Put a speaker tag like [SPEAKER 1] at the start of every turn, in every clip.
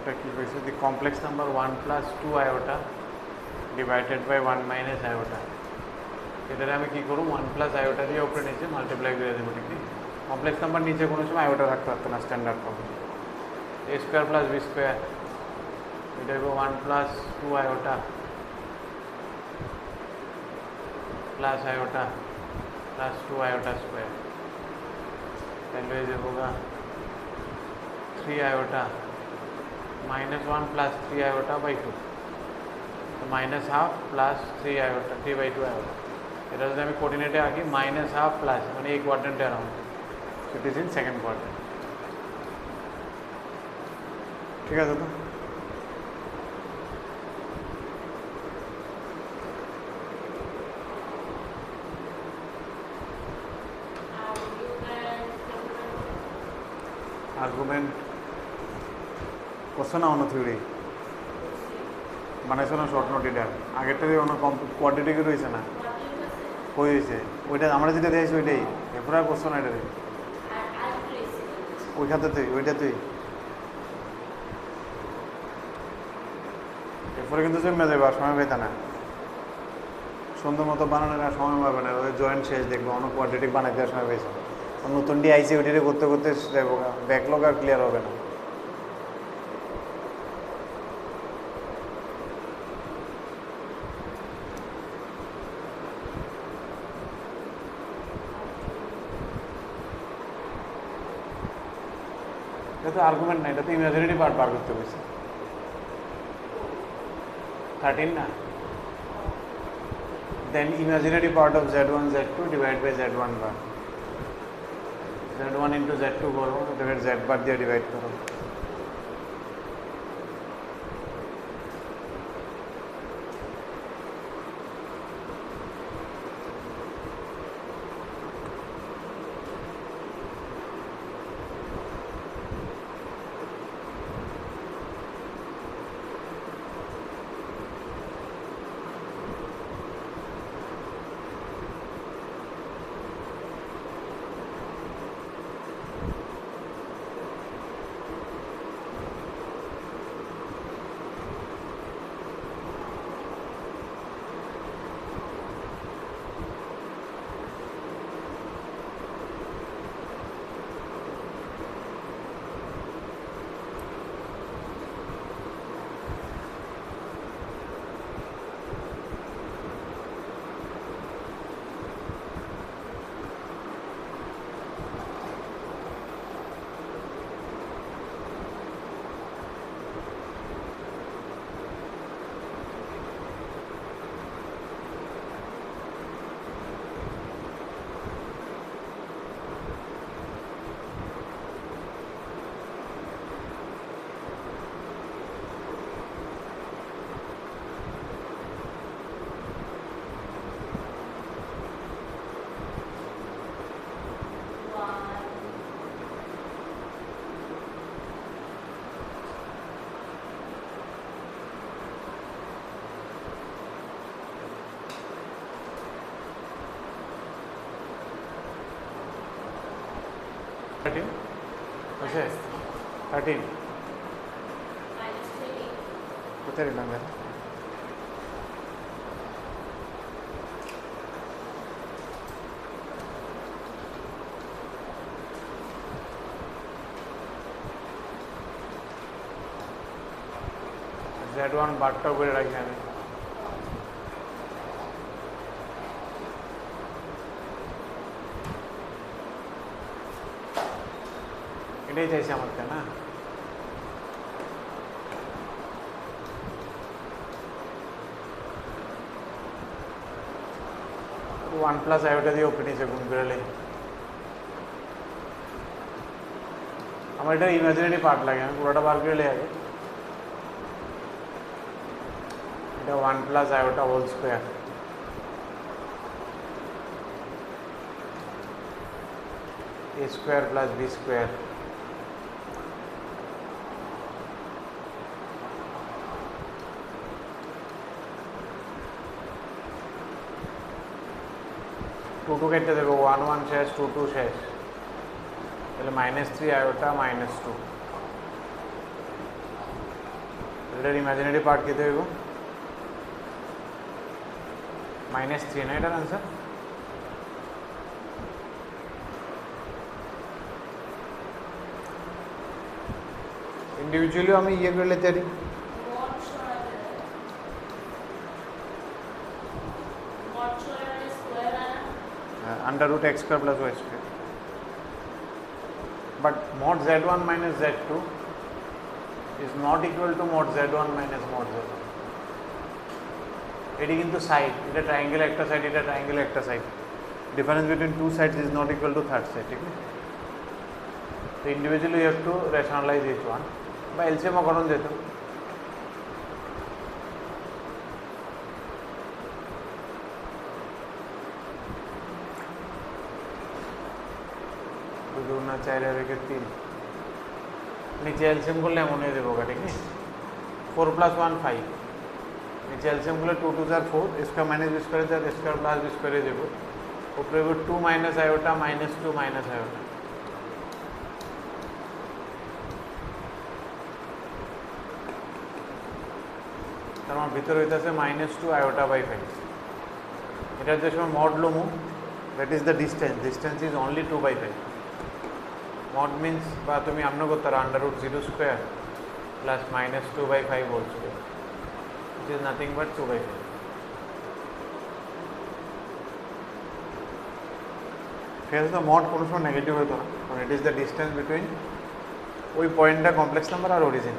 [SPEAKER 1] একটা কি হয়েছে, the complex number 1 plus 2 iota divided by 1 minus iota, এটারে আমি কী করব 1 প্লাস আয়োটা দিয়ে উপরে নিচে মাল্টিপ্লাই করে দেবো। ঠিক আছে, কমপ্লেক্স নাম্বার নিচে কোনো সময় আয়োটা রাখতে পারতো না, standard form. A square plus B square, এটা হইব 1 plus 2 iota plus iota plus 2 iota square, তাহলে হয়ে যাবো 3 iota minus 1 plus 3 iota by 2, minus half plus 3 iota 3/2 iota. এটা যদি আমি কোঅর্ডিনেটে আঁকি মাইনাস হাফ প্লাস, মানে এই কোয়াড্রেন্টে around, it is in second quadrant. ঠিক আছে তো? আর্গুমেন্ট করছো না অন্য থিওরি বানাইছো না, শর্ট নোট এটা আগেরটা দিয়ে অন্য কোয়াড্রেটিক রয়েছে না, কই হয়েছে ওইটা আমরা যেটা দিয়েছি ওইটাই, এরপরে আর করছো না এটাতে, ওই খাতাতেই ওইটাতেই, এরপরে কিন্তু জমে যাবে আর সময় পেতে না, সুন্দর মতো বানানোর আর সময় পাবে না, ওই জয়েন্ট শেষ দেখবো অন্য কোয়াড্রেটিক বানাইতে আর সময় পেয়েছে, নতুন ডি আইসি ওইটারে করতে করতে যাবো, ব্যাকলগ আর ক্লিয়ার হবে না। এটা তো আর্গুমেন্ট না, এটা তো ইমাজিনারি পার্ট বার করতে হয়েছে। 13 না, then imaginary part of z1 z2 divide by z1 বার, z1 ইন্টু z2 করো, এটাকে z বার দিয়ে ডিভাইড করো। আছে 13 কোথায় দিলাম এর z1 বারটা করে রাখি আমি, এটাই চাইছে আমার, তাই না? ওয়ান প্লাস আয়োটা দিয়ে ওপরে নিচে গুণ করে আমার এটা ইমাজিনারি পার্ট লাগে, আমি পুরোটা বার করে আগে, এটা 1 plus iota whole square a square plus B square two two केटे देखो 1 1 शेष 2 2 शेष पहले -3 आयोटा -2 এটার ইমাজিনারি পার্ট কী হইব -3 না এটার আনসার ইন্ডিভিজুয়ালি আমি ইয়ে করলে তৈরি √x² + y², but mod z1 minus z2 is not equal to mod z1 minus mod z2. এটি কিন্তু সাইড, এটা ট্রায়াঙ্গেল একটা সাইড, এটা ট্রায়াঙ্গেল একটা side, difference between two sides is not equal to third side, ঠিক আছে? তো individually you have to rationalise each one, বা এলসিএম করণ যেত। দুগুণা 4 আর 1 3, নিচে এলসিএম করলে এমন হয়ে যাবো, ঠিক আছে? 4 + 1 5, নিচে এলসিএম করলে 2 2 4, স্কোয়ার মাইনাস বি স্কোয়ারে যার স্কোয়ার প্লাস বি স্কোয়ারে যাব, উপরে 2 মাইনাস আয়োটা -2 মাইনাস আয়োটা, তার মানে ভিতরে হইতেছে -2 আয়োটা বাই 5। এটার যে সময় মড লমু, that is the distance, distance is only 2/5। Mod means বা তুমি আমন করতে √0² plus -2/5 whole square, which is nothing but 2/5. ঠিক আছে? তো মড কোনো সময় নেগেটিভ হতো না, কারণ it is the distance between ওই পয়েন্টটা কমপ্লেক্স নাম্বার আর origin.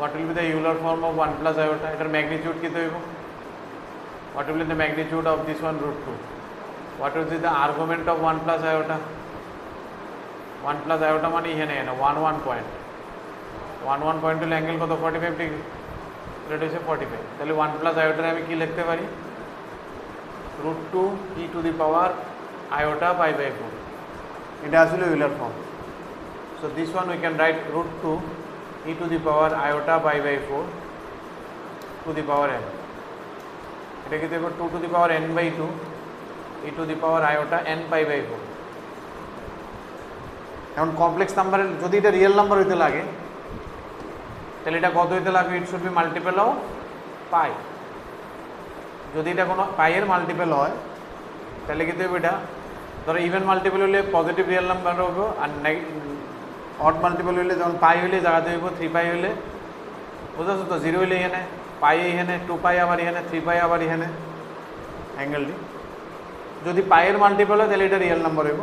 [SPEAKER 1] What will be the Euler form of 1 plus iota? এটার ম্যাগনিটিউড কত হইব? What will be the magnitude of this one √2? What will be the argument of 1 plus iota? 1 plus iota মানে এখানে 1 point, 1 point হলে angle কত? 45 degree, এটা হচ্ছে 45। তাহলে 1 প্লাস আয়োটারে আমি কি লিখতে পারি? √2 e⁻⁴ এটা আসলে Euler form. So this one we can write √2 e⁻⁴ to the power n, এটা কি দেখো 2 to the power n/2 e⁻⁴n π/4। এখন কমপ্লেক্স নাম্বারের যদি এটা রিয়েল নাম্বার হইতে লাগে তাহলে এটা কত হইতে লাগবে? It should be multiple of পাই। যদি এটা কোনো পাইয়ের মাল্টিপল হয় তাহলে কিন্তু এটা ধরো ইভেন মাল্টিপল হলে পজিটিভ রিয়েল নাম্বার হবে, আর অড মাল্টিপল হইলে যেমন পাই হইলে জায়গাতে হইব 3π হইলে, বুঝাচ্ছ তো? 0 হইলে এখানে, পাই এখানে, 2π আবার এখানে, 3π আবার এখানে অ্যাঙ্গেলটি। যদি পাইয়ের মাল্টিপল হয় তাহলে এটা রিয়েল নাম্বার হইব,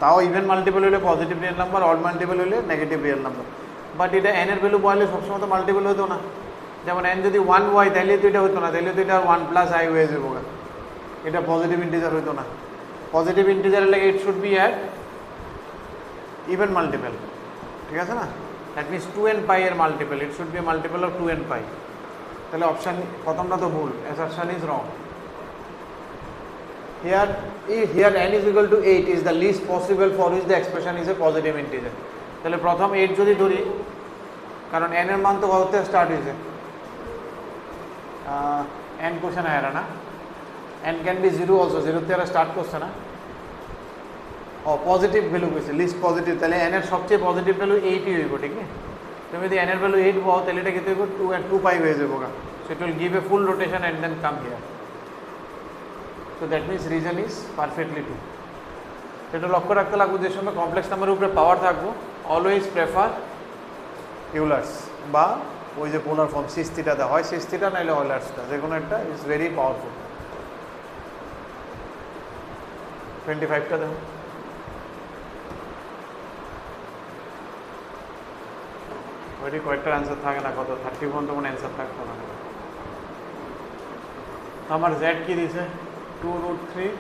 [SPEAKER 1] তাও ইভেন মাল্টিপল হইলে positive real number, odd multiple হইলে নেগেটিভ রিয়েল নাম্বার। বাট এটা n এর ভ্যালু বলে সবসময় তো মাল্টিপল হতো না, যেমন n যদি 1 হয় তাহলে তো এটা হতো না, তাহলে তো এটা 1 প্লাস i হয়ে যাবো, এটা পজিটিভ ইন্টিজার হইতো না। পজিটিভ ইন্টিজারের লাগে it should be at even multiple, ঠিক আছে না? দ্যাট মিনস 2n π এর multiple, it should be multiple of 2n π। তাহলে অপশান প্রথমটা তো ভুল, assertion is wrong. Here n is equal to 8 is the least possible for which the expression is a positive integer. তাহলে প্রথম 8 যদি ধরি, কারণ n এর মান তো কত থেকে স্টার্ট হয়েছে? n কোশ্চেন আয় না, n ক্যান বি 0 অলসো, 0 থেকে স্টার্ট করছে না। পজিটিভ ভ্যালু কইছে, লিস্ট পজিটিভ, তাহলে n এর সবচেয়ে পজিটিভ ভ্যালু 8ই হইব, ঠিক আছে? তুমি যদি n এর ভ্যালু 8 পাও তাহলে এটা কত হইব? 2π হয়ে যাবো, so it will give a full rotation and then come here. So that means reason is perfectly true. এটা লক্ষ্য রাখতে লাগবে যে সময় কমপ্লেক্স নাম্বারের উপরে পাওয়ার থাকবো, অলওয়েজ প্রেফার ইউলার্স বা ওই যে পোলার ফর্ম সিস থিটাতে হয়, সিস থিটা নাইলে ইউলার্সটা, যে কোনো একটা ইজ ভেরি পাওয়ারফুল। 25টা দেখো, ওইটি কয়েকটা অ্যান্সার থাকে না, কত 30 পর্যন্ত কোনো অ্যান্সার থাকতো না। আমার জেড কি দিছে 2√3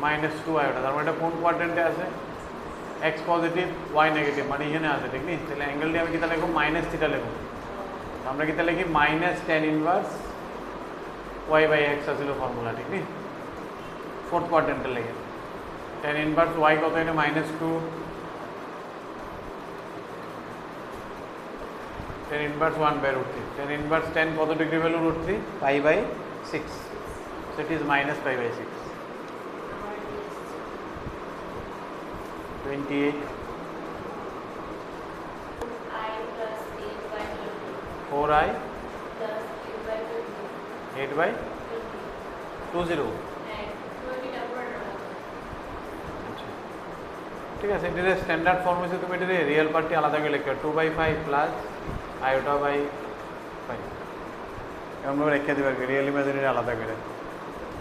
[SPEAKER 1] - 2 আয়োটা, তার মানে এটা কোন কোয়াড্রেন্টে আছে? এক্স পজিটিভ ওয়াই নেগেটিভ, মানে এখানে আছে, ঠিক নেই? তাহলে অ্যাঙ্গেলটি আমি কিতা লিখব? মাইনাস থিটা লিখব। আমরা কিতা লিখি? Minus ten inverse Y by X আছিল ফর্মুলা, ঠিক নেই? ফোর্থ কোয়াড্রেন্টে লেগে টেন ইনভার্স ওয়াই কত এনে -2, টেন ইনভার্স 1/√3, টেন ইনভার্স 10 কত degree value √3? π/6, so it is -π/6, 28 4i 8/20। আচ্ছা ঠিক আছে, এটার স্ট্যান্ডার্ড ফর্ম হচ্ছে তুমি এটা রিয়েল পার্টটি আলাদা করে লিখবে 2/5 প্লাস আয়োটা বাই 5, এমন রেখে দেবে আর কি, রিয়েল ইমাজিনারি আলাদা করে,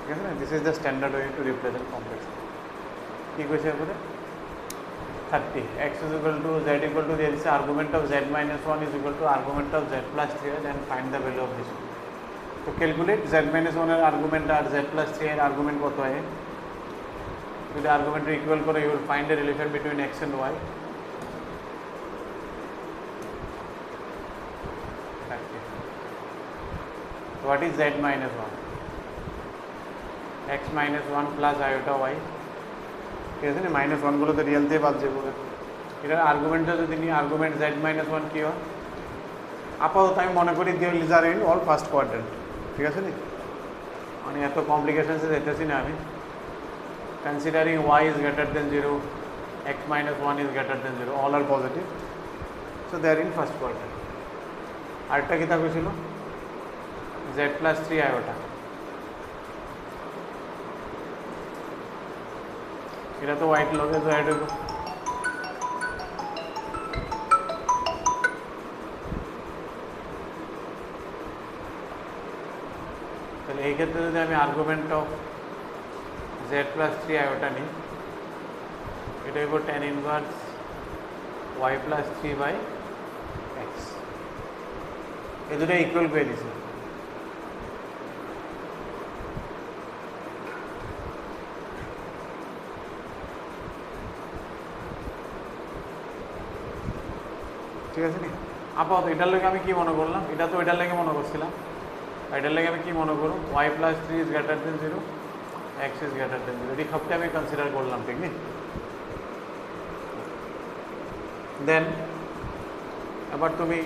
[SPEAKER 1] ঠিক আছে না? This is the standard way to represent complex. কী কইছে এরপরে? 30 x is equal to z equal to there is argument of z minus 1 is equal to argument of z plus 3 and find the value of this one. So calculate z minus 1 এর argument আর z plus 3 এর argument কত হয়। যদি argument equal করে you will find a relation between x and y. 30. So what is z minus 1? x minus 1 plus iota y, ঠিক আছে না? -1 গুলো তো রিয়েল দিয়ে বাদ যাবে, এটার আর্গুমেন্টটা যদি নিই, আর্গুমেন্ট z-1 কী হয়? আপাতত আমি মনে করি this are in all first quadrant, ঠিক আছে নি? মানে এত কমপ্লিকেশনসে যেতেছি না আমি। Considering y is greater than 0, x minus 1 is greater than 0, all are positive, so they are in first quadrant. আরেকটা কী থাকবে ছিল? z plus 3 iota, এটা তো হোয়াইট লগে তো অ্যাড হইব। তাহলে এই ক্ষেত্রে যদি আমি argument of z plus 3 iota নিই, এটা হইব tan inverse y plus 3/x, এই দুটো ইকুয়াল করে দিছে। ঠিক আছে নি? আপাতত এটার লেগে আমি কি মনে করলাম? এটা তো এটার লেগে মনে করছিলাম, এটার লেগে আমি কি মনে করব? y plus 3 is greater than 0, x is greater than 0, এই সবটা আমি কনসিডার করলাম, ঠিক নেই? দেন এবার তুমি,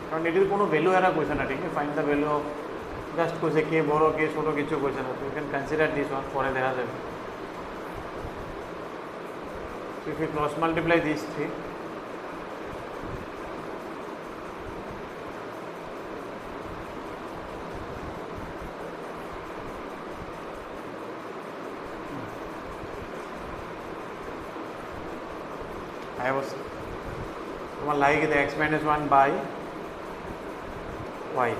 [SPEAKER 1] কারণ এটির কোনো ভ্যালু এরা কইছে না, ঠিক নেই? Find the value of, just কইছে কে বড় কে ছোটো, কিছু কইছে না। You can consider this one, পরে দেখা যাবে। If you cross multiply this 3, তোমার লাগে কিন্তু x minus 1 by y,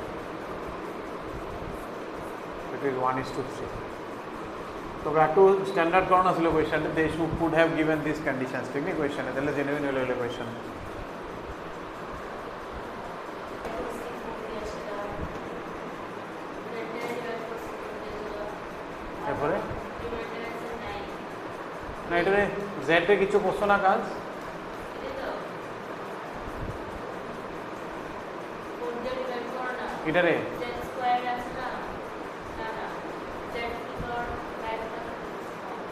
[SPEAKER 1] it is 1:3। তো একটু স্ট্যান্ডার্ড করণ আসলে কোয়েশ্চেনটা, they could have given this conditions, ঠিক নেই? কোয়েশ্চেনে তাহলে জেনুইন হলে কোয়েশ্চেন। এরপরে না, এটারে জেডে কিছু করছো না কাজ? এটারে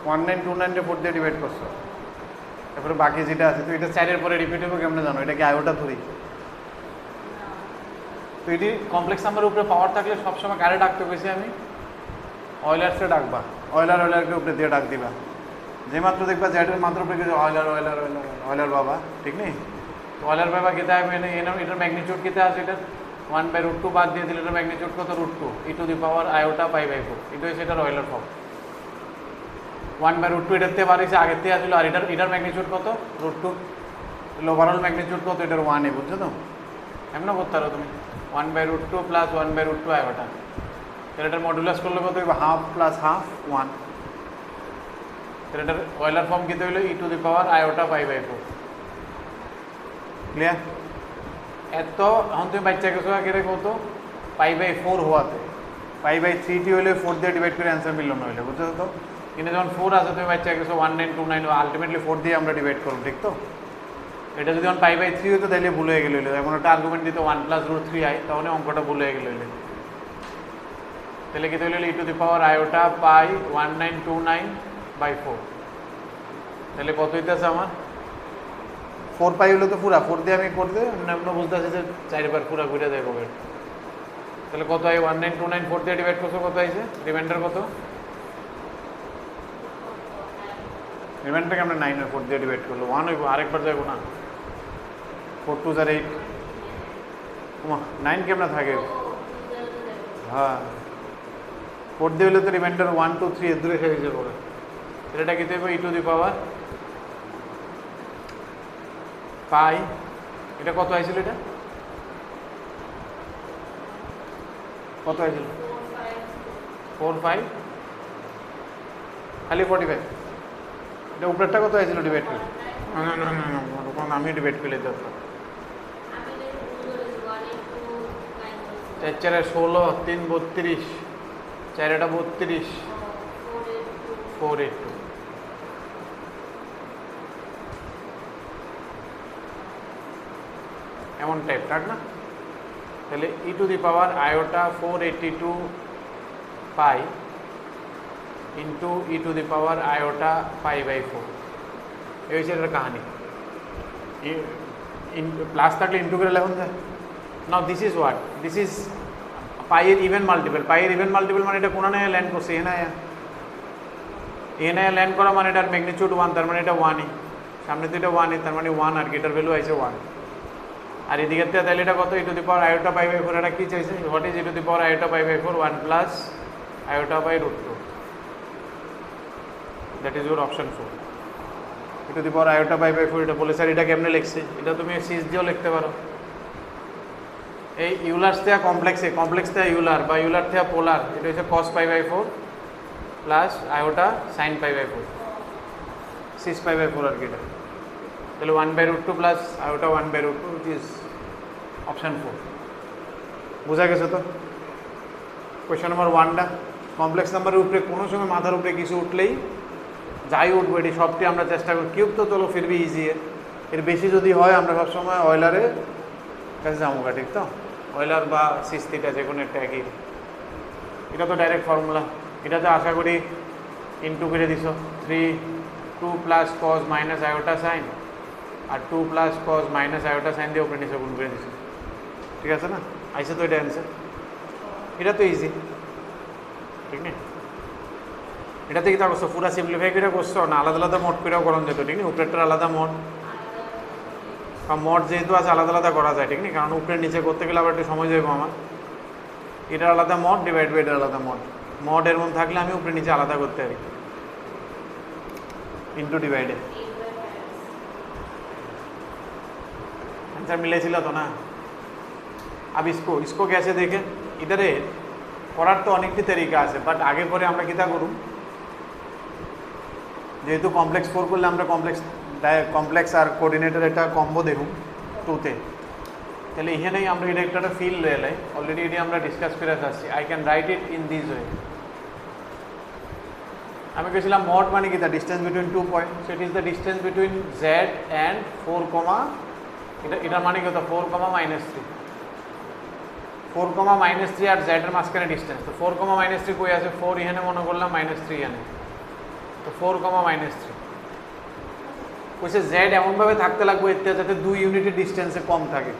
[SPEAKER 1] 1929 4 দিয়ে ডিভাইড করছো, তারপরে বাকি যেটা আছে তো এটা 4 পরে রিপিট হবে কেমনে জানো? এটা কি আয়োটা ধরি? তো এটি কমপ্লেক্স নাম্বারের উপরে পাওয়ার থাকলে সবসময় কারে ডাকতে গেছি আমি? অয়লার্সে ডাকবা, অয়লারকে উপরে দিয়ে ডাক দিবা। যে মাত্র দেখবা জেডের মাত্র উপরে কিছু অয়লার বাবা, ঠিক নেই? তো অয়লার বাবা কেতে হবে? এটার ম্যাগনিটিউড কেতে আছে? এটা 1/√2 বাদ দিয়ে দিলে এটার ম্যাগনিটিউড কত? √2 e⁴ আয়োটা π/4, এটা হচ্ছে এটার অয়লার ফর্ম। 1/√2 এটাতে বাড়িয়েছে, আগের থেকে আসলো, আর এটার ম্যাগনিটিউড কত? √2, ওভারঅল ম্যাগনিটিউড কত? এটার 1 বুঝছো তো? এমন করতে পারো তুমি 1/√2 প্লাস 1/√2 আয়োটা, তাহলে এটার মডুলাস করলে কত হইব? হাফ প্লাস হাফ 1, তাহলে এটার অয়লার ফর্ম কীতে হইলো? e⁴ iota π/4। ক্লিয়ার? এত এখন তুমি বাচ্চা গেছো আগে কত? π/4 হওয়াতে π/3t হলে 4 দিয়ে ডিভাইড করে অ্যান্সার মিলল না হইলে, বুঝছো তো? কিন্তু যখন 4 আছে তুমি বাচ্চা গেছো 1929, আলটিমেটলি 4 দিয়ে আমরা ডিভাইড করবো, ঠিক তো? এটা যদি যখন π/3 হতো তাহলে ভুল হয়ে গেল, এমন একটা আর্গুমেন্ট দিত 1 + √3i, তখন অঙ্কটা ভুল হয়ে গেল। তাহলে কি হইল e⁻i পাই 1929/4, তাহলে কত হইতেছে আমার 4π হলো তো পুরা 4 দিয়ে আমি করতে আমরা বুঝতে আছি যে 4 বার পুরা ঘুরে যায় পকেট। তাহলে কত হয় 1929 4 দিয়ে ডিভাইড করছো কত আইছে রিমাইন্ডার কত? রিমাইন্ডারকে আমরা 9 আর 4 দিয়ে ডিভাইড করলো 1 হইব, আরেকবার যাইব না 4 2 8 ওমা 9 কেমন থাকে? হ্যাঁ 4 দিয়ে হলে তো রিমাইন্ডার 1 2 3 এর দূরে হয়ে যাবে। এটা কি দেবো e⁻π, এটা কত আইছিল? এটা কত আইছিল? 4 5 খালি 45। এটা উপরেরটা কত আইছিল ডিভাইড করে? না আমি ডিভাইড করে দিতে পারতাম। 4 4 16 3 32 4 এটা 32 4 8 2 এমন টাইপ কাট না? তাহলে e⁻i 482 পাই ইন্টু e⁻i π/4, এই হচ্ছে এটার কাহিনি। প্লাস থাকলে ইন্টু করে লেখন যায়। Now this is what, this is pi এর ইভেন মাল্টিপল। পাই এর ইভেন মাল্টিপল মানে এটা কোন নেয় ল্যান্ড করছে এ নেয় ল্যান্ড করা মানে এটার ম্যাগনিটিউড 1, তার মানে এটা 1ই, সামনে তো এটা 1ই, তার মানে 1 আর এটার ভ্যালু আইছে 1। আর এদিকে তাহলে এটা কত e⁻i π/4, এটা কি চাইছে? What is e⁻i π/4? 1 + i/√2, that is your option 4। e⁻i π/4 এটা বলে স্যার এটা কেমনে লিখছে? এটা তুমি সিজ দিয়েও লিখতে পারো। এই ইউলার থেকে কমপ্লেক্সে, কমপ্লেক্স থেকে ইউলার বা ইউলার থেকে পোলার, এটা হচ্ছে cos π/4 প্লাস i sin π/4 6 π/4 আর কি এটা। তাহলে 1/√2 plus i 1/√2 which is option 4। বুঝা গেছে তো? কোয়েশ্চন নাম্বার 1টা কমপ্লেক্স নাম্বারের উপরে কোনো সময় মাথার উপরে কিছু উঠলেই যাই উঠবো এটি সবটি আমরা চেষ্টা করি। কিউব তো চলো ফিরবি ইজি, এর বেশি যদি হয় আমরা সবসময় অয়েলারের কাছে যাবো, ঠিক তো? অয়েলার বা সিস্তিটা যে কোনো একটা একই, এটা তো ডাইরেক্ট ফর্মুলা। এটাতে আশা করি ইন্টু করে দিছো 3 2 + cos - i sin R 2 + cos - i sin দিয়ে উপরে নিচে গুণ করে দিছো, ঠিক আছে না? আইসে তো এটা অ্যান্সার, এটা তো ইজি, ঠিক না? এটা থেকে তা করছো পুরা সিম্পলিফাই করে করছো না, আলাদা আলাদা মোড করেও করা যেত, ঠিক না? উপরেরটার আলাদা মোড, কারণ মোড যেহেতু আছে আলাদা আলাদা করা যায়, ঠিক না? কারণ উপরে নিচে করতে গেলে আবার একটু সময় যাবে আমার। এটার আলাদা মোড ডিভাইড বাই এটার আলাদা মোড, মোড এর মধ্যে থাকলে আমি উপরে নিচে আলাদা করতে পারি ইন্টু ডিভাইডে। आंसर मिलेছিল তো না? अब इसको कैसे देखें? इधर করার তো অনেকটি তরিকা আছে, বাট আগে পরে আমরা কিতা করুম, যেহেতু কমপ্লেক্স 4 করলে আমরা কমপ্লেক্স আর কোঅর্ডিনেটর একটা কম্বো দেখুম 2তে, তাহলে এখানেই আমরা এটা একটা ফিল লাই অলরেডি এটি আমরা ডিসকাস করে আসছি। I can write it in this way. আমি কেছিলাম মড মানে কি, the distance between 2 point, so it is the distance between z and 4, এটা মানে কত 4, -3, 4, -3 আর z এর মাঝখানে ডিস্টেন্স। তো 4, -3 কই আছে? 4 এখানে মনে করলাম, -3 এখানে, তো 4, -3 কইছে z এমনভাবে থাকতে লাগবে এতে যাতে 2 ইউনিটের ডিস্টেন্সে কম থাকে,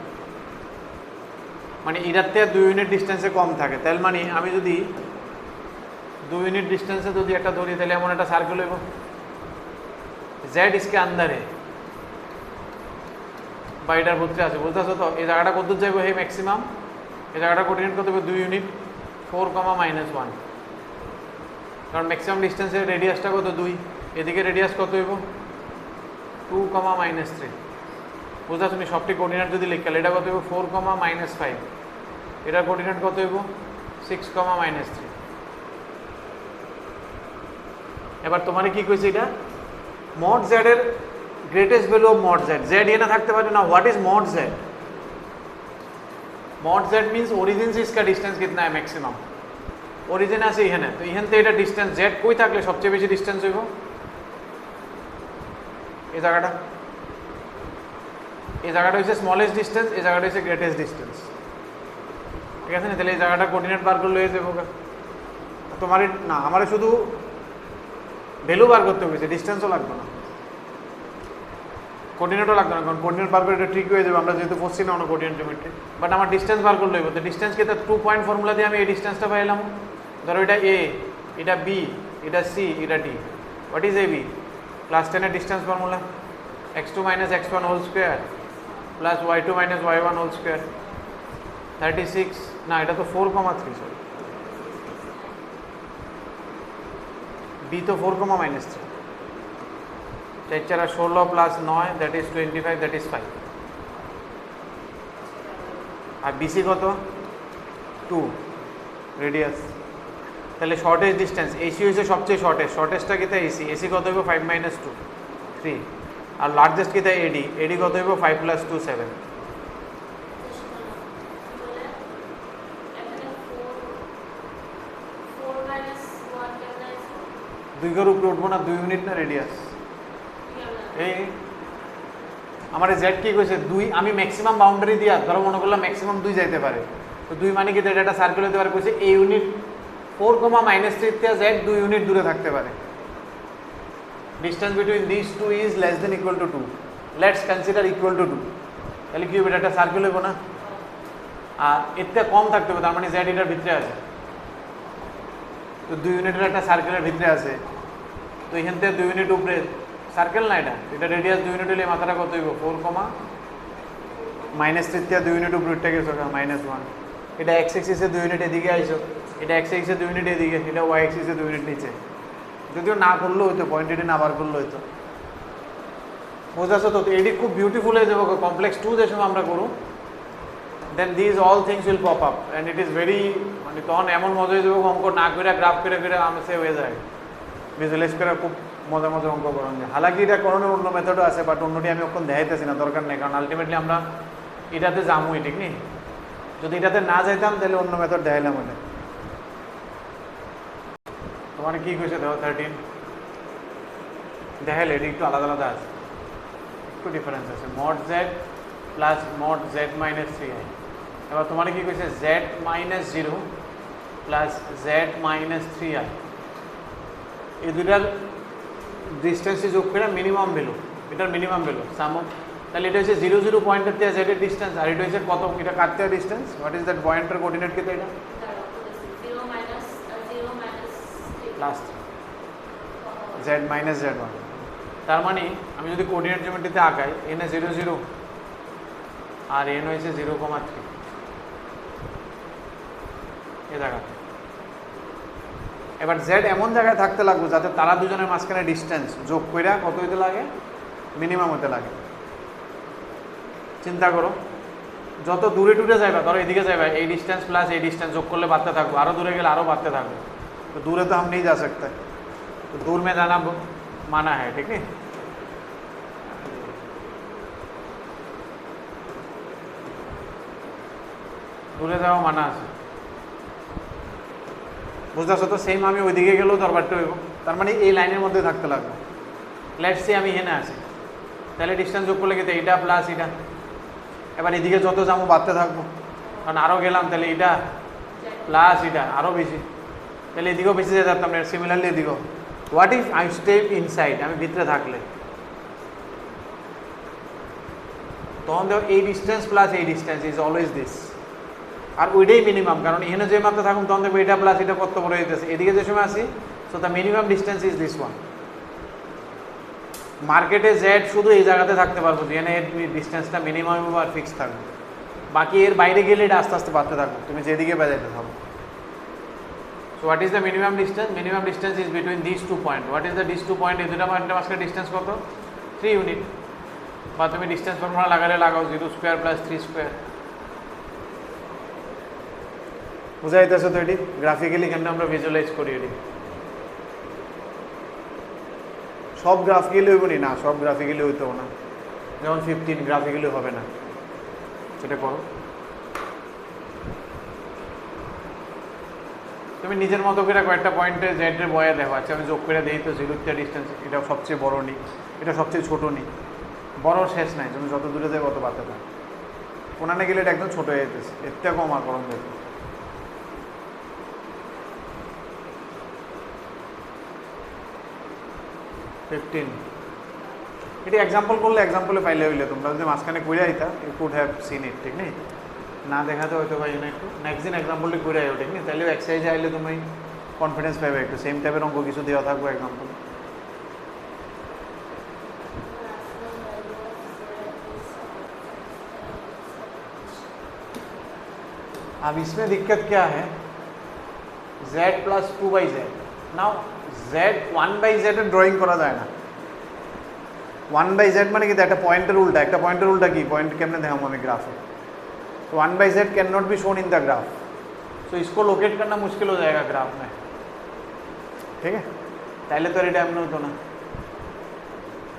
[SPEAKER 1] মানে এটার থেকে 2 ইউনিট ডিস্টেন্সে কম থাকে। তাহলে মানে আমি যদি 2 ইউনিট ডিস্টেন্সে যদি একটা ধরি, তাহলে এমন একটা সার্কেল হইব, z इसके अंदर है বা এটার ভিতরে আছে, বুঝতেছো তো? এই জায়গাটা কত দূর যাইব? হে ম্যাক্সিমাম এই জায়গাটা কোঅর্ডিনেট কত হবে? 2 ইউনিট, 4, -1, কারণ ম্যাক্সিমাম ডিস্টেন্সের রেডিয়াসটা কত? 2, এদিকে রেডিয়াস কত হইব? 2, -3। বুঝতে তুমি সবটি কোঅর্ডিনেট যদি লিখলে এটা কত হইব? 4, -5, এটার কোঅর্ডিনেট কত হইব? 6, -3। এবার তোমার কি কইছে এটা? মড z এর greatest value of mod z, z এনে থাকতে পারে না। What is mod z? Mod z means origin से इसका डिस्टेंस कितना है? मैक्सिमम। অরিজিন আছে এখানে, তো এখান থেকে এটা ডিস্টেন্স জেড কই থাকলে সবচেয়ে বেশি ডিস্টেন্স হইব? এই জায়গাটা, এই জায়গাটা হচ্ছে স্মলেস্ট ডিস্টেন্স, এই জায়গাটা হচ্ছে গ্রেটেস্ট ডিস্টেন্স, ঠিক আছে না? তাহলে এই জায়গাটা কোঅর্ডিনেট বার করলে হয়ে যাবো। তোমার না, আমার শুধু ভ্যালু বার করতে হয়েছে, ডিস্টেন্সও লাগবে না, কোঅর্ডিনেটও লাগবে না, কারণ কোঅর্ডিনেট বার করে এটা ঠিক হয়ে যাবে, আমরা যেহেতু পড়ছি না অন্য কোঅর্ডিনেট জিওমেট্রি। বাট আমার ডিস্টেন্স বার করলে হইব, তো ডিস্টেন্সকে তো 2 পয়েন্ট ফর্মুলা দিয়ে আমি এই ডিস্টেন্সটা পাইলাম। ধরো এটা এ, এটা বি, এটা সি, এটা D. What is A B? Class 10 এর distance formula x2 minus x1 whole square plus y2 minus y1 whole square 36, না এটা তো 4,3, সরি বি তো 4,-3, 4 4 16 plus 9 that is 25, that is 5। আর বিসি কত? 2 রেডিয়াস। তাহলে শর্টেস্ট ডিস্টেন্স এসি হয়েছে সবচেয়ে শর্টেস্টটা কিতা এসি, এসি কত হইব? 5 - 2 3। আর লার্জেস্ট কিতা এডি, এডি কত হইব? 5 + 2 7। দুই ঘর উপরে উঠবো না, 2 ইউনিট না রেডিয়াস। এই আমার জেড কি কইছে 2, আমি ম্যাক্সিমাম বাউন্ডারি দিয়া ধরো মনে করলাম ম্যাক্সিমাম 2 যাইতে পারে, তো 2 মানে কি এটা সার্কেল হতে পারে, কইছে এই ইউনিট 4,-3 থেকে জেড 2 ইউনিট দূরে থাকতে পারে। Distance between this two is less than equal to 2, let's consider equal to 2। তাহলে কি হবে? এটা সার্কেল হইব না, আর এর থেকে কম থাকতে হবে, তার মানে জেড এটার ভিতরে আছে, তো 2 ইউনিটের একটা সার্কেলের ভিতরে আছে, তো এখান থেকে 2 ইউনিট উপরে সার্কেল না, এটা রেডিয়াস 2 ইউনিট হলে মাথাটা কত হইব? 4,-3 থেকে 2 ইউনিট উপরে উঠে গেছো -1। এটা এক্স এক্সিসে 2 ইউনিট এদিকে আইছো, এটা এক্স এক্সিসে 2 ইউনিট এদিকে, এটা ওয়াই এক্সিসে 2 ইউনিট নিচে। যদিও না করলেও হইতো, পয়েন্ট এটি না বার করলে হইতো, বোঝাছো তো? এটি খুব বিউটিফুল হয়ে যাবো কমপ্লেক্স 2 যে সময় আমরা করুন, then these all things will pop up and it is very, মানে তখন এমন মজা হয়ে যাবো, অঙ্ক না করে গ্রাফ করে করে আমসে হয়ে যায়, ভিজুয়ালাইজ করে খুব মজা মজা অঙ্ক করানো যায়। হালাকি এটা করানোর অন্য মেথডও আছে, বাট অন্যটি আমি এখন দেখাইতেছি না, দরকার নেই, কারণ আলটিমেটলি আমরা এটাতে যামই, ঠিক নেই? যদি এটাতে না যাইতাম তাহলে অন্য মেথড দেখাইলাম। ওটা তোমার কি কইছে দেখো 13 দেখাইলে, এটা একটু আলাদা আলাদা আছে, একটু ডিফারেন্স আছে, mod z plus mod z minus 3i। এবার তোমার কি কইছে z - 0 প্লাস z - 3i, এই দুইটার ডিস্টেন্স যোগ করে মিনিমাম ভ্যালু, এটার মিনিমাম ভ্যালু সাম। তাহলে এটা হচ্ছে 0 0 পয়েন্টের থেকে জেড এর ডিস্টেন্স, আর এটা হচ্ছে কত, এটা কাটতে হয় ডিস্টেন্স। হোয়াট ইজ দ্যাট পয়েন্টের কোঅর্ডিনেট কত? এটা প্লাস z - z1। তার মানে আমি যদি কোঅর্ডিনেট জিওমেট্রিতে আঁকাই, এন 0 0 আর এন হয়েছে 0,3 এ জায়গাতে। এবার জেড এমন জায়গায় থাকতে লাগবে যাতে তারা দুজনের মাঝখানে ডিস্টেন্স যোগ কইরা কত হইতে লাগে? মিনিমাম হতে লাগে। চিন্তা করো, যত দূরে টুরে যাইবা, ধরো এদিকে যাইবা, এই ডিস্টেন্স প্লাস এই ডিস্টেন্স যোগ করলে বাড়তে থাকবো, আরও দূরে গেলে আরও বাড়তে থাকবে, তো দূরে তো हम नहीं जा सकते, तो दूर में जाना माना है, ठीक है? দূরে যাওয়া মানা আছে, বুঝতেছো তো? সেম আমি ওইদিকে গেলেও দরবারটা হইব, তার মানে এই লাইনের মধ্যে থাকতে লাগবে। লেটস সে আমি এখানে আছি, তাহলে ডিস্টেন্স যোগ করলে কিন্তু এটা প্লাস এটা, এবার এদিকে যত যাবো বাড়তে থাকবো, কারণ আরও গেলাম, তাহলে এটা প্লাস এটা আরও বেশি, তাহলে এদিকেও বেশি যেতে পারতাম না, সিমিলারলি এদিকেও। What if I step inside, আমি ভিতরে থাকলে, তখন দেখো এই ডিস্টেন্স প্লাস এই ডিস্টেন্স ইজ অলওয়েজ দিস, আর ওইটাই মিনিমাম, কারণ এখানে যে মাত্রা থাকুন তখন দেখবো এটা প্লাস এটা কত বড় হইতেছে, এদিকে যে সময় আসি, so the minimum distance is this one. মার্কেটে জেড শুধু এই জায়গাতে থাকতে পারবো যেখানে এর ডিস্টেন্সটা মিনিমাম আর ফিক্স থাকবে, বাকি এর বাইরে গেলে এটা আস্তে আস্তে বাড়তে থাকবে, তুমি যেদিকে বাজাইতে থাকো। So what is the minimum distance? Minimum distance is between this 2 point. What is the this 2 point? এই দুটা পয়েন্টের মাঝখানে ডিস্টেন্স কত? 3 ইউনিট, বা তুমি ডিস্টেন্স ফর্মুলা লাগালে লাগাও 0 স্কোয়ার প্লাস 3 স্কোয়ার। বুঝাইতেছো তো? এটি গ্রাফিক্যালি কেন আমরা ভিজুয়ালাইজ করি, এটি সব গ্রাফিক্যালি হইব না, সব গ্রাফিক্যালি হইতেও না, যেমন 15 গ্রাফিক্যালি হবে না, সেটা করো। তুমি নিজের মতো করে কয়েকটা পয়েন্টে জেডের বয়ে দেখো, আচ্ছা আমি যোগ করে দিই তো জিরোতে ডিস্টেন্স এটা সবচেয়ে বড় নিই, এটা সবচেয়ে ছোটো নিই, বড় শেষ নাই, তুমি যত দূরে যাবে তত বাড়তে পারো। কোনানে গেলে এটা একদম ছোটো হয়ে যেতেছে, এর থেকে কম আর করণ দেখো। এটি এক্সাম্পল করলে এক্সাম্পলে পাইলে হইলে তোমরা যদি মাঝখানে করে আইতা you could have seen it, ঠিক নেই? না দেখাতে হয়তো পাই না, একটু নেক্সট দিন এক্সাম্পলটি করে আইও, ঠিক নেই? তাহলে এক্সারসাইজে আইলে তুমি কনফিডেন্স পাবে, একটু সেম টাইপের অঙ্ক কিছু দেওয়া থাকবো एग्जांपल। अब इसमें दिक्कत क्या है, z plus 2/z, now z 1/z drawing करा जाए ना, 1/z মানে কি একটা পয়েন্টের উল্টা, একটা পয়েন্টের उल्टा কি পয়েন্ट কেমনে দেখাবো আমি গ্রাফে, तो 1/z can not be shown in the graph, तो इसको लोकेट करना मुश्किल हो जाएगा ग्राफ में, ठीक है? তাহলে তো এটা এমন হতো না,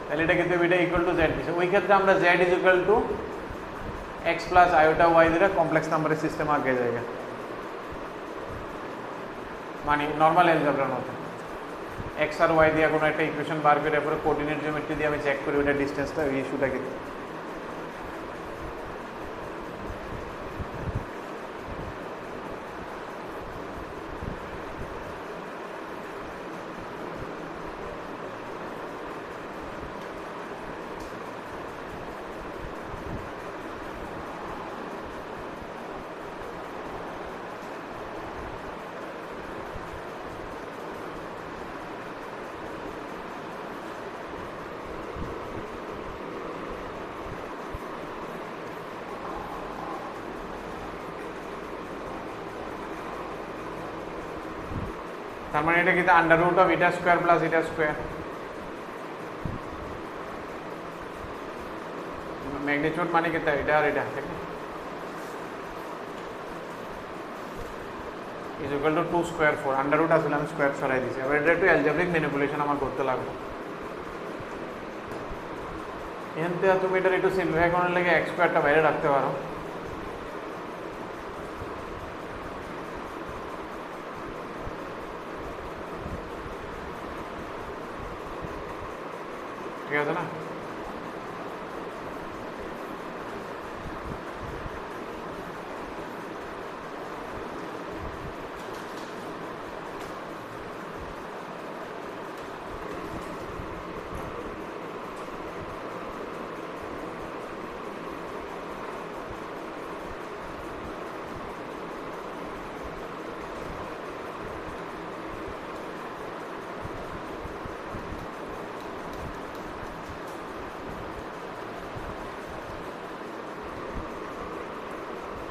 [SPEAKER 1] তাহলে এটা কিন্তু এটা ইকুয়াল টু z দিছে, ওই ক্ষেত্রে আমরা z is equal two x plus iota y দিয়ে কমপ্লেক্স নাম্বারের সিস্টেম আগে যায়গা, মানে নর্মাল অ্যালজেব্রার মতো x আর y দিয়ে কোনো একটা ইকুয়েশন বার করে পরে কোঅর্ডিনেট জিওমেট্রি দিয়ে আমি চেক করি ওটা ডিসটেন্সটা, এই ইস্যুটা কি। তার মানে এটা কিন্তু under root of eta square plus eta square, magnitude মানে কি এটা আর এটা, ঠিক আছে, is equal to 2 square 4, under root আসলে আমি স্কোয়ার সরাই দিয়েছি, এবার এটা একটু অ্যালজেব্রিক ম্যানিপুলেশন আমার করতে লাগবে, এখান থেকে তুমি এটার একটু সিম্পলিফাই করার লাগে x স্কোয়ারটা বাইরে রাখতে পারো, ঠিক আছে না?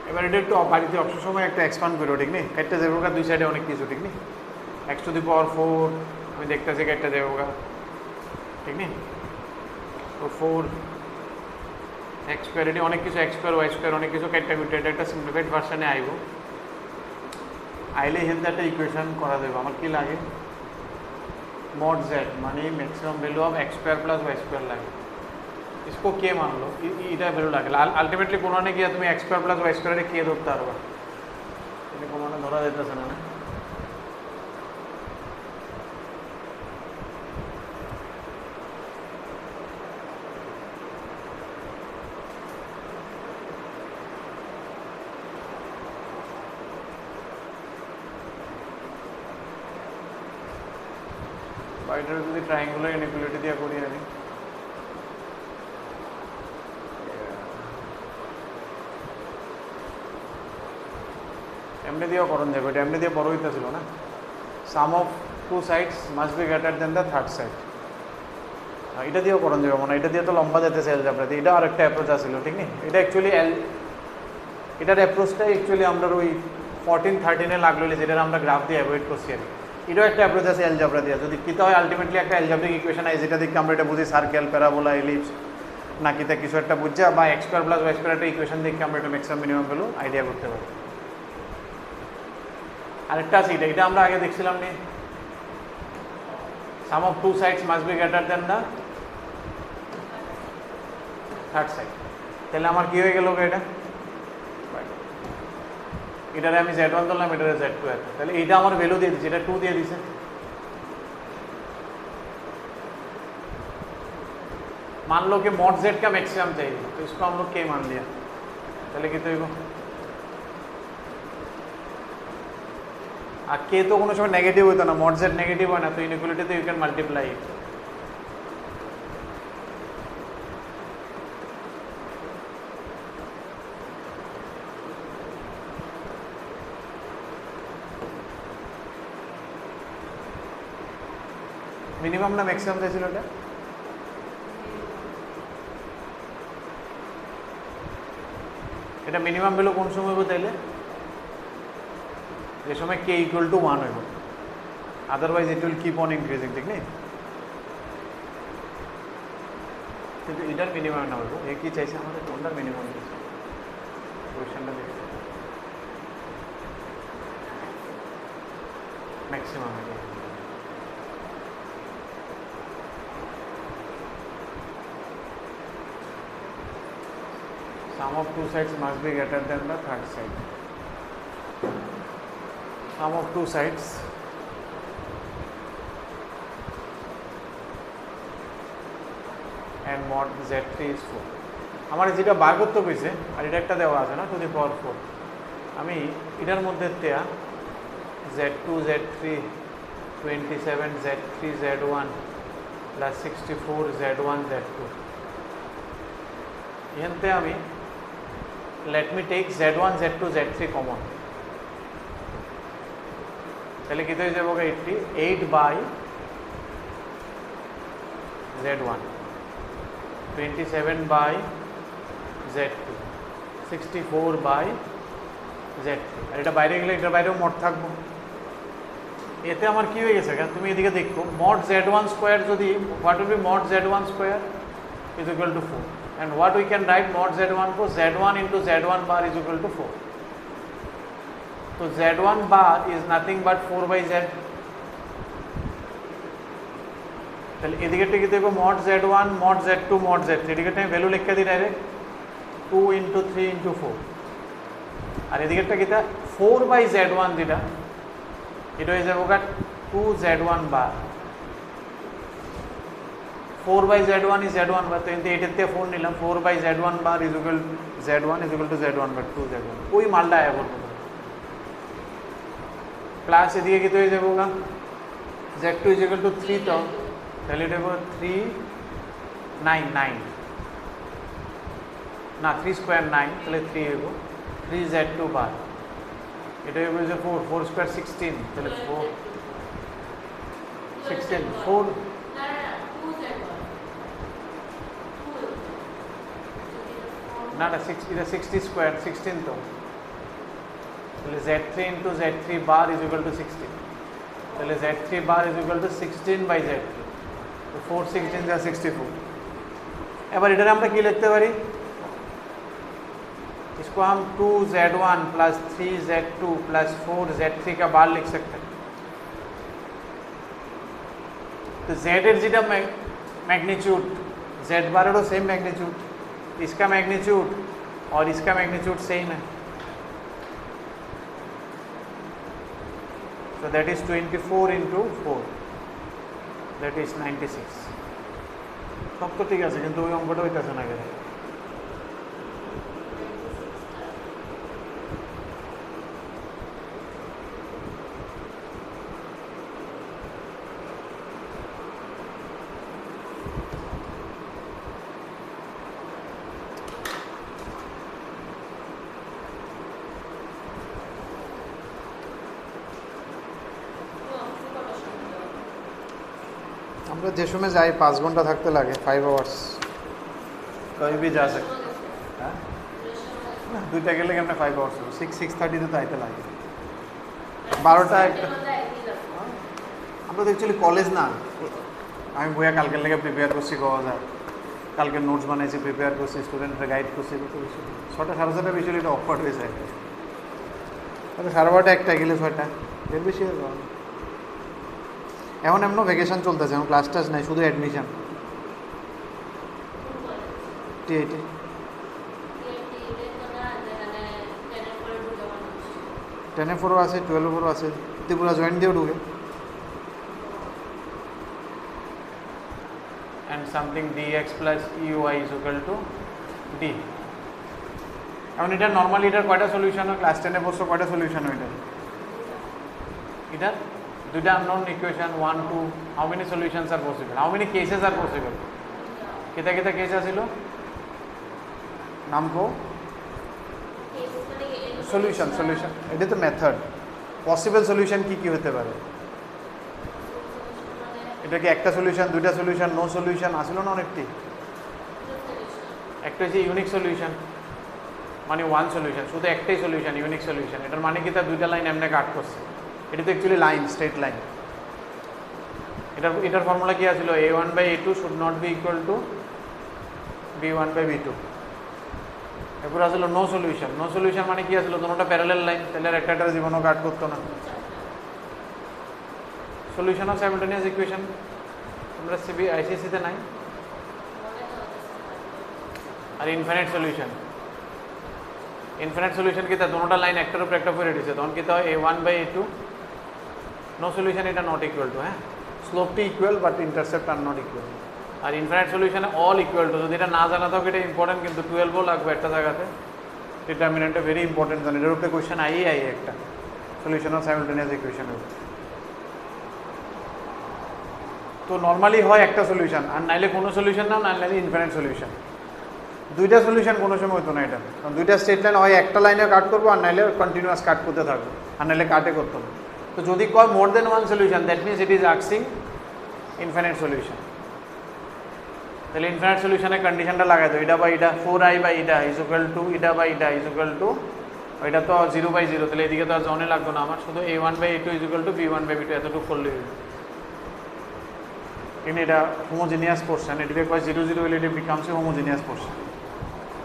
[SPEAKER 1] এবার এটা একটু বাড়িতে অবসর সময় একটা এক্সপান্ড করো, ঠিক নেই? একটা যাবো দুই সাইডে অনেক কিছু, ঠিক নেই? x টু দি পাওয়ার 4 আমি দেখতেছি একটা যাবো, ঠিক নেই? তো 4 x স্কোয়ার এটি অনেক কিছু, x স্কোয়ার y স্কোয়ার অনেক কিছু কাটটা কুটে এটা একটা সিম্পলিফাইড ভার্সনে আইব, আইলে হেন একটা ইকুয়েশন করা যাবে। আমার কি লাগে, mod z মানে maximum value of x square plus y square লাগে, इसको কে মানলো এটা ভ্যালু লাগে, আলটিমেটলি কোনো না গিয়ে তুমি x স্কয়ার প্লাস y স্কয়ারে কে ধরতে পারবা, এটা কোনো না ধরা যাইতেছে না, না? বাইরের যদি ট্রায়াঙ্গুলার ইনইকুয়ালিটি দিয়ে করি আমি, এমনি দিয়েও করণ যাবে, এটা এমনি দিয়ে বড় হইতেছিল না, sum of two sides must be greater than the third side, এটা দিয়েও করণ যাবে মনে, এটা দিয়ে তো লম্বা যেতেছে অ্যালজেব্রাতে, এটা আরেকটা অ্যাপ্রোচ আসছিল, ঠিক নেই? এটা অ্যাকচুয়ালি এটার অ্যাপ্রোচটা অ্যাকচুয়ালি আমরা ওই 14-13 লাগলো যেটা আমরা গ্রাফ দিয়ে অ্যাভয়েড করছি আর এটাও একটা অ্যাপ্রোচ আছে অ্যালজেব্রা দিয়ে, যদি কিতা হয় আলটিমেটলি একটা অ্যালজেব্রিক ইকুয়েশন আছে যেটা দেখে আমরা এটা বুঝি সার্কেল, প্যারাবোলা, এলিপস না কিতা কিছু একটা বুঝছে, বা x square plus y square একটা ইকুয়েশন দেখে আমরা এটা ম্যাক্সিমাম মিনিমাম ভ্যালু আইডিয়া করতে পারি। আরেকটা আছে এটা আমরা আগে দেখছিলাম নি, sum of two sides must be greater than the third side, তাহলে আমার কি হয়ে গেল এটা এটারে আমি Z1 ধরলাম, এটারে Z2 এত, তাহলে এইটা আমার ভ্যালু দিয়ে দিচ্ছে, এটা 2 দিয়ে দিছে। मान लो कि mod z का मैक्सिमम चाहिए, तो इसको हम लोग k मान लिया, তাহলে কি তৈব? আর k তো কোনো সময় নেগেটিভ হইতো না, mod z নেগেটিভ হয় না, তো ইনইকুয়ালিটিতে you can multiply it. Minimum না ম্যাক্সিমাম চাইছিল এটা? এটা মিনিমাম ভ্যালু কোন সময় হইব তাইলে? যে সময় k ইকুয়াল টু 1 হইব, otherwise it will keep on increasing, ঠিক নেই? কিন্তু এটার মিনিমাম না হইব, এ কি চাইছে আমাদের? কোনটার মিনিমাম চাইছে? কোয়েশ্চেনটা দেখি, ম্যাক্সিমাম হইব। Sum of two sides must be greater than the third side. Sum of two sides and mod z3 is 4. আমার যেটা বার করতে কইছে আর এটা একটা দেওয়া আছে না, টু দি পাওয়ার 4, আমি এটার মধ্যে দেয়া z2 z3 27 z3 z1 plus 64 z1 z2, এখানতে আমি let me take z1 z2 z3 common, তাহলে কত হয়ে যাবে? 88 by z1, 27 by z2, 64 by z3, আর এটা বাইরে গেলে এটার বাইরেও মোড থাকবো। এতে আমার কি হয়ে গেছে? তুমি এদিকে দেখো, mod z1 স্কয়ার যদি, what will be mod z1 square is equal to 4, and what we can write mod z1 for z1 into z1 bar is equal to 4. So z1 bar is nothing but 4 by z, তাহলে এদিকে কি দেখো mod z1 mod z2 mod z3, এদিকে আমি value লিখে দিই direct 2 into 3 into 4, আর এদিকেরটা কিটা 4 by z1, যেটা এটা হয়ে যাবে 2 z1 bar, 4 by z1 is z1 বার, তো এটাতে 4 নিলাম, 4 by z1 bar is equal z1 is equal to z1 bar 2 z1, ওই মালটা আয়া করবো, প্লাস এদিকে কি হয়ে যাবে z2 is equal to 3, তো তাহলে এটা হবে 3 9 9 না 3 স্কয়ার 9, তাহলে 3 হইব 3 z2 বার, এটা হবে যে 4 4 স্কয়ার 16, তাহলে 4 16 4 না না 6, এটা 60 স্কয়ার 16, তো তাহলে z3 into z3 bar is equal to 16, তাহলে z3 bar is equal to 16 by z3, তো 4 16 যা 64। এবার এটারে আমরা কি লিখতে পারি? इसको हम 2z1 plus 3z2 plus 4z3 का बार लिख सकते हैं। तो z एट जेटा मैग्नीट्यूड z बार एरो सेम मैग्नीट्यूड, इसका मैग्नीट्यूड और इसका मैग्नीट्यूड सेम है, so that is 24 into 4, that is 96। सब तो ठीक है, কিন্তু ওই অঙ্কটা হইতাছে না কেন? আমরা যে সময় যাই 5 ঘন্টা থাকতে লাগে, 5 আওয়ার্স, কই भी जा सकते হ্যাঁ, দুইটা গেলে কেমন 5 আওয়ার্স, 6:30 তে তো আইতে লাগে, 12টা একটা। আমরা তো অ্যাকচুয়ালি কলেজ না, আমি বইয়া কালকের লেগে প্রিপেয়ার করছি, কওয়া যায় কালকে নোটস বানাইছি, প্রিপেয়ার করছি, স্টুডেন্টরা গাইড করছি, কত বেশি 6টা 7:30 বেশি এটা অফওয়ার্ড হয়ে যায়, তাহলে 12:30 একটা গেলে 6টা, এর বেশি হবে। এখন এমন ভ্যাকেশন চলতেছে, এখন ক্লাস টাস নাই, শুধু অ্যাডমিশন। টিআইটি
[SPEAKER 2] 10/4 আছে 12/4 আছে ত্রিপুরা জয়েন্ট দিয়েও ঢুকে
[SPEAKER 1] and something dx plus ey is equal to d. এখন এটা নর্মালি এটার কয়টা সলিউশন হয় ক্লাস 10 এ পড়ছো কয়টা সলিউশন হয় এটার দুইটা unknown equation 1 2 how many solutions are possible how many cases are possible কেটা কেটা কেস আছিল
[SPEAKER 2] নাম কো সলিউশন সলিউশন এটা তো মেথড পসিবল সলিউশন কি কি হতে পারে এটা কি একটা সলিউশন দুইটা সলিউশন নো সলিউশন আসলো না অনেকটি
[SPEAKER 1] একটা হচ্ছে ইউনিক সলিউশন মানে ওয়ান সলিউশন শুধু একটাই সলিউশন ইউনিক সলিউশন এটার মানে কি তার দুইটা লাইন এমনি কাট করছে এটা তো অ্যাকচুয়ালি লাইন স্ট্রেট লাইন এটার ফর্মুলা কি আছিল a1/a2 should not be equal to b1/b2 এরপর আসলো নো সলিউশন নো সলিউশন মানে কি আসলো দুটোটা প্যারালাল লাইন তাহলে আর একটা জীবনও কাট করতো না সলিউশন অফ সাইমালটেনিয়াস ইকুয়েশন আমরা সিবি আইসিসিতে নাই আর ইনফিনিট সলিউশন ইনফিনিট সলিউশন কি তা দুটোটা লাইন একটার উপর একটা করে দিছে তখন কি তো a1/a2 নো সলিউশন এটা নট ইকুয়াল টু হ্যাঁ
[SPEAKER 2] স্লোপটি equal but intercept are not equal
[SPEAKER 1] আর ইনফিনিট সলিউশনে অল ইকুয়াল টু যদি এটা না জানা থাকো এটা ইম্পর্টেন্ট কিন্তু 12ও লাগবে একটা জায়গাতে ডিটারমিনেন্টটা ভেরি ইম্পর্টেন্ট জানি এটার উপরে কোয়েশ্চেন আই একটা সলিউশন অফ সাইমালটেনিয়াস ইকুয়েশনের তো নর্মালি হয় একটা সলিউশন আর নাইলে কোনো সলিউশন নাও নাইলে ইনফিনিট সলিউশন দুইটা সলিউশন কোনো সময় হতো না এটা কারণ দুইটা স্ট্রেট লাইন হয় একটা লাইনে কাট করবো আর নাইলে কন্টিনিউয়াস কাট করতে থাকবো আর নাইলে কাটে করতে হবে তো যদি কয় more than one solution that means it is asking infinite solution তাহলে ইনফিনিট সলিউশনের কন্ডিশনটা লাগাই দাও এটা বা এটা 4i বাই এটা ইজ ইকুয়াল টু এটা বা এটা ইজ ইকুয়াল টু এটা তো 0/0 তাহলে এদিকে তো আর জনে লাগবে না আমার শুধু a1/a2 is equal to b1/b2 এতটুকু করলে কিন্তু এটা হোমোজিনিয়াস পোর্শন এটিকে কয় 0 0 হলে এটা বিকামস হোমোজিনিয়াস পোর্শন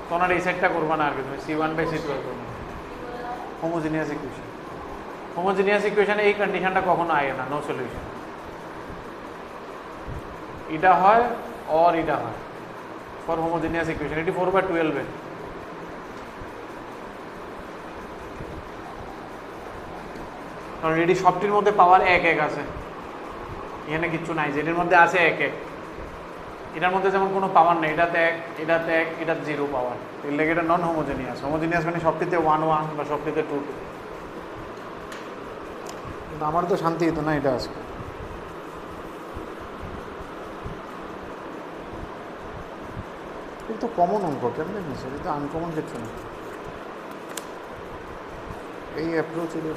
[SPEAKER 1] তখন আর এই সেটটা করবা না আর কি তুমি c1/c2 করবে হোমোজিনিয়াস ইকুয়েশন হোমোজিনিয়াস ইকুয়েশনে এই কন্ডিশনটা কখনো আয় না নো সলিউশন এটা হয় और এটা হয় ফর হোমোজিনিয়াস ইকুয়েশন এটি 4/12 এর কারণ এটি সবটির মধ্যে পাওয়ার 1 1 আছে এখানে কিছু নাই যেটার মধ্যে আছে 1 1 এটার মধ্যে যেমন কোনো পাওয়ার নেই এটাতে 1 এটাতে 1 এটা 0 পাওয়ার এর লাগে এটা নন হোমোজিনিয়াস হোমোজিনিয়াস মানে সবটিতে 1 1 বা সবটিতে 2 2 কিন্তু আমার তো শান্তি হতো না এটা আজকে তো কমন অঙ্ক কেমন নিচ্ছে এটা তো আনকমন কিছু না এই অ্যাপ্রোচ এদের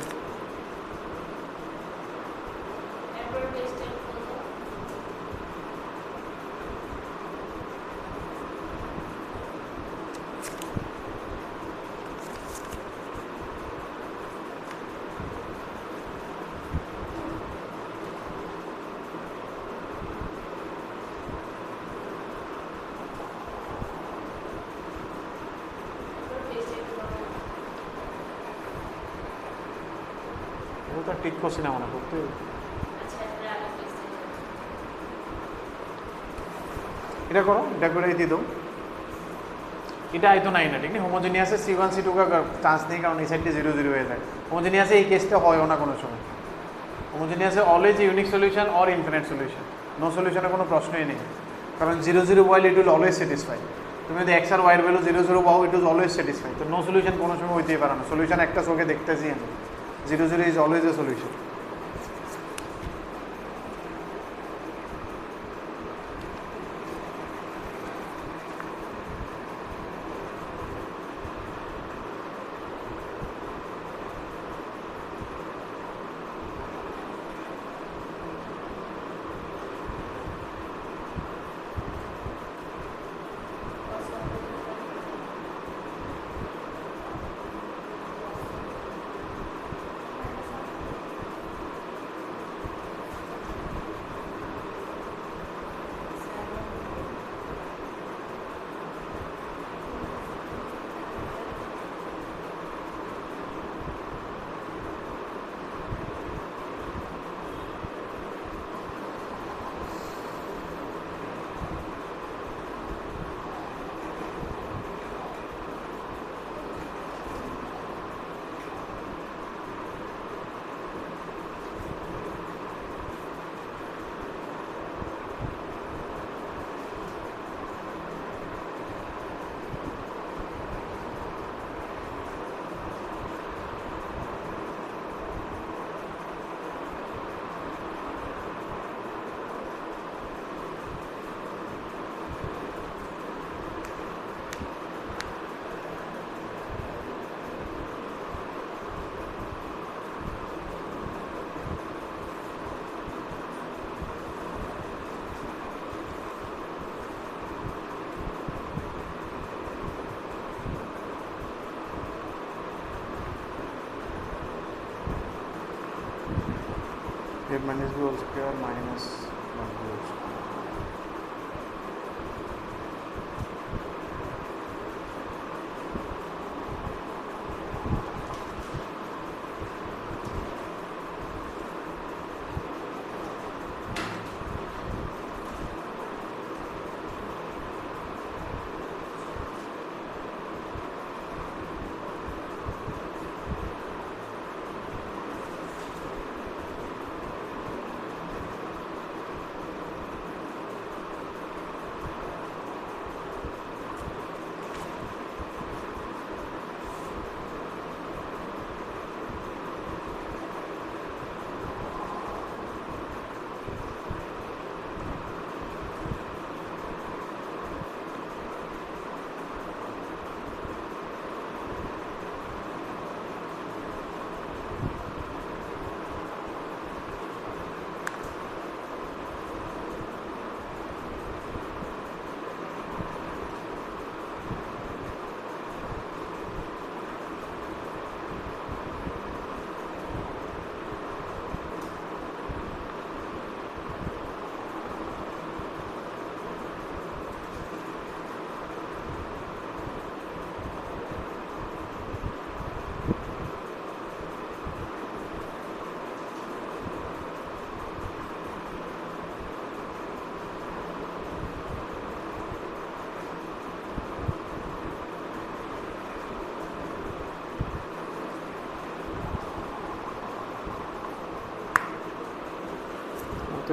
[SPEAKER 1] ঠিক করছি না মনে করতে এটা করো এটা করে দিয়ে দাও এটা আইতো নাই না ঠিক না হোমোজিনিয়াসে c1 c2 का চান্স নেই কারণ এই সাইডে 0 0 হয়ে যায় হোমোজিনিয়াসে এই কেসটা হয়ও না কোনো সময় হোমোজিনিয়াসে always unique solution or infinite solution no সলিউশনের কোনো প্রশ্নই নেই কারণ 0 0 বলে ইট উইল অলওয়েজ স্যাটিসফাই তুমি যদি x আর y এর ভ্যালু 0 0 পাও ইট ইজ অলওয়েজ স্যাটিসফাই তো নো সলিউশন কোনো সময় হইতেই পারে না সলিউশন একটা চোখে দেখতেছি আমি 0 0 is always a solution.
[SPEAKER 2] a minus b whole square minus 1b whole square.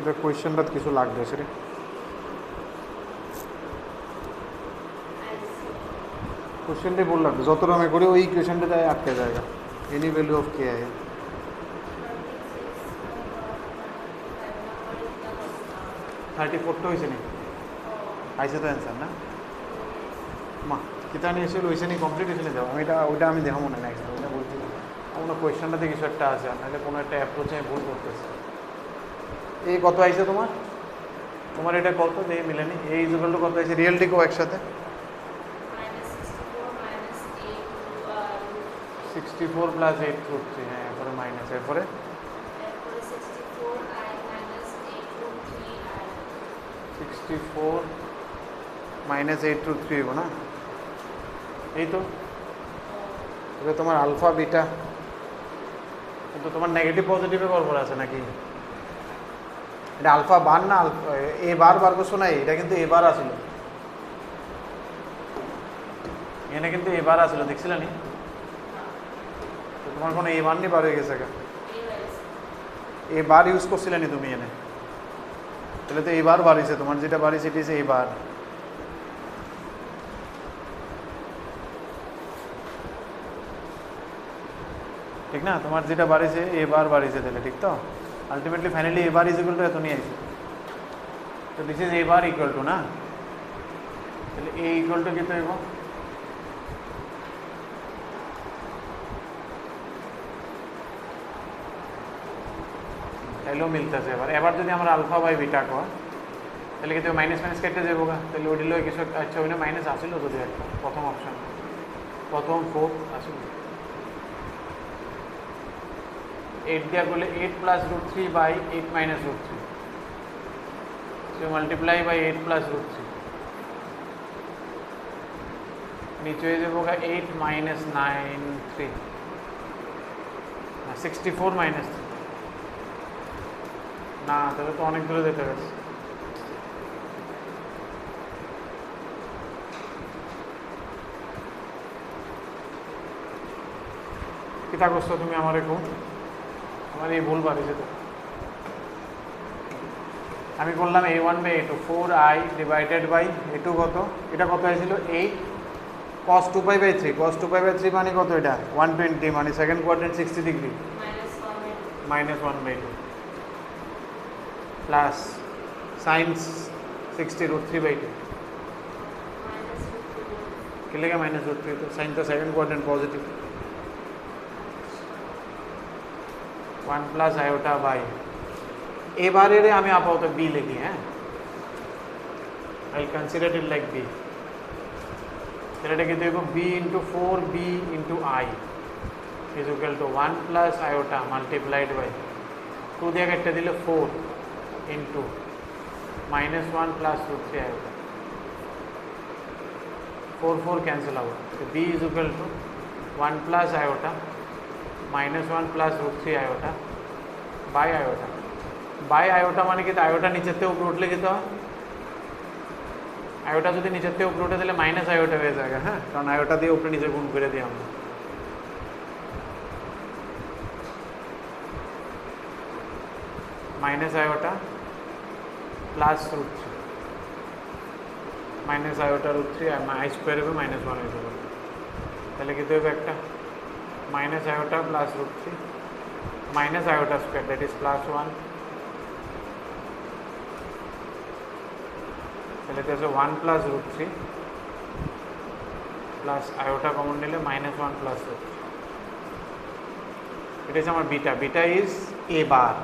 [SPEAKER 2] এটা কোয়েশ্চেনটা কিছু লাগবে সেটা কোয়েশ্চেনটাই বল লাগবে যতটা আমি করি ওই কোয়েশ্চেনটা যায় আটকে জায়গা any value of K I
[SPEAKER 1] 34 হয়েছে নি আইসে তো অ্যান্সার না মা কিতা নিয়ে এসে হয়েছে নি কমপ্লিট হয়েছে নি যাও আমি এটা ওইটা আমি দেখা মনে নেক্সট ওইটা বলছি আমার কোয়েশ্চেনটাতে কিছু একটা আছে নাহলে কোনো একটা অ্যাপ্রোচে আমি ভুল করতেছি এই কত আইছে তোমার তোমার এটা কত দিয়ে মিলেনি এই ইকুয়াল টু কত আইছে রিয়েল ডিকো একসাথে -64 প্লাস 8 রুট 3 হ্যাঁ এরপরে মাইনাস এরপরে 64 মাইনাস 8 রুট 3 হবো না এই তো তবে তোমার আলফা বিটা কিন্তু তোমার নেগেটিভ পজিটিভে গড়বড় আছে নাকি এটা আলফা বার না এ বার করছো না এটা কিন্তু এ বার আসলো এখানে কিন্তু এ বার আসলো দেখছিলে নি তো তোমার কোনো এ বার নি বার হয়ে গেছে এ বার ইউজ করছিলে নি তুমি এনে তাহলে তো এবার বাড়িছে তোমার যেটা বাড়িছে এটি হচ্ছে এবার ঠিক না তোমার যেটা বাড়িছে এবার বাড়িছে তাহলে ঠিক তো আলটিমেটলি ফাইনালি এবার ইজ ইকুয়াল টু এত নিয়ে আসছে তো দিস ইজ এবার ইকুয়াল টু না তাহলে এ ইকুয়াল টু কি তো এবার তাইলেও মিলতেছে এবার যদি আমরা আলফা বাই বিটা কয় তাহলে কিন্তু মাইনাস মাইনাস কেটে যাবো গা তাহলে ওইটিল কিছু আচ্ছা ওইটা মাইনাস আসিল যদি একটা প্রথম অপশন প্রথম 4 আসিল 8 দিয়া করলে 8 plus root 3 by 8 minus root 3 so multiply by 8 plus root 3 নিচে হয়ে যাবো গা 8 মাইনাস 9 3 64 মাইনাস 3 না তাহলে তো অনেক দূরে যেতে পারছি কিতা করছো তুমি আমার এখন আমার এই ভুল বাড়িছে তো আমি করলাম a1 by a2 4i divided by a2 কত এটা কত হয়েছিল 8 cos 2 pi by 3 cos 2 pi by 3 মানে কত এটা 120 মানে second quadrant 60 degree -1 by 2 plus sin 60 root 3 by 2 किलेगा माइनस रूट 3 तो साइन तो second quadrant positive 1 plus iota by ए बार रे हमें आपातत बी लिखी है I consider it like B তাহলে এটাকে দেখো b into 4b into I is equal to 1 plus iota multiplied by two দিয়ে কেটে দিলে 4 into -1 plus root 3 iota, 4 cancel হবে। B is equal to 1 plus iota -1 plus root 3 iota by iota. By iota মানে কি, iota নিচের থেকে উপরে উঠলে কিন্তু হয়, আয়োটা যদি নিচের থেকে উপরে উঠে দিলে মাইনাস আয়োটা হয়ে যাবে, হ্যাঁ, কারণ আয়োটা দিয়ে উপরে নিচে গুণ করে দিই আমরা। Minus iota plus root 3, minus iota root 3 আর আই স্কোয়ার হবে -1 হয়ে যাবে। তাহলে কিন্তু হবে একটা minus iota plus root 3 minus iota square, that is +1। তাহলে তো 1 plus root 3 plus iota common নিলে -1 প্লাস রুট 3। এটা হচ্ছে আমার beta, beta is A bar.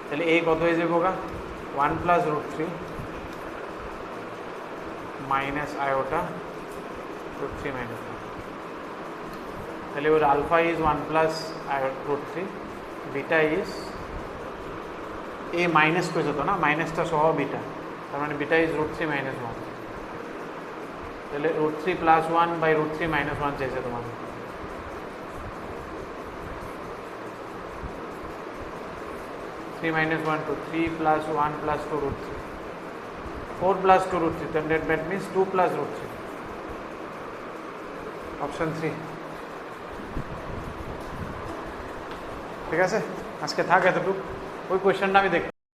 [SPEAKER 1] তাহলে এ কত হয়ে যাবো গা, 1 plus root 3 minus iota root 3 -1। তাহলে ওর alpha is 1 plus root 3, beta is এ মাইনাস করে যেত না, মাইনাসটা সহ বিটা, তার মানে বিটা ইজ রুট 3 -1। তাহলে রুট 3 প্লাস 1 বাই রুট 3 -1 চাইছে তোমার। -1 to 3 plus 1 plus 2 root 3, 4 plus 2 root 3, then that means 2 plus root 3, option 3। ঠিক আছে, আজকে থাক এতটুকু, ওই কোয়েশ্চেনটা আমি দেখি।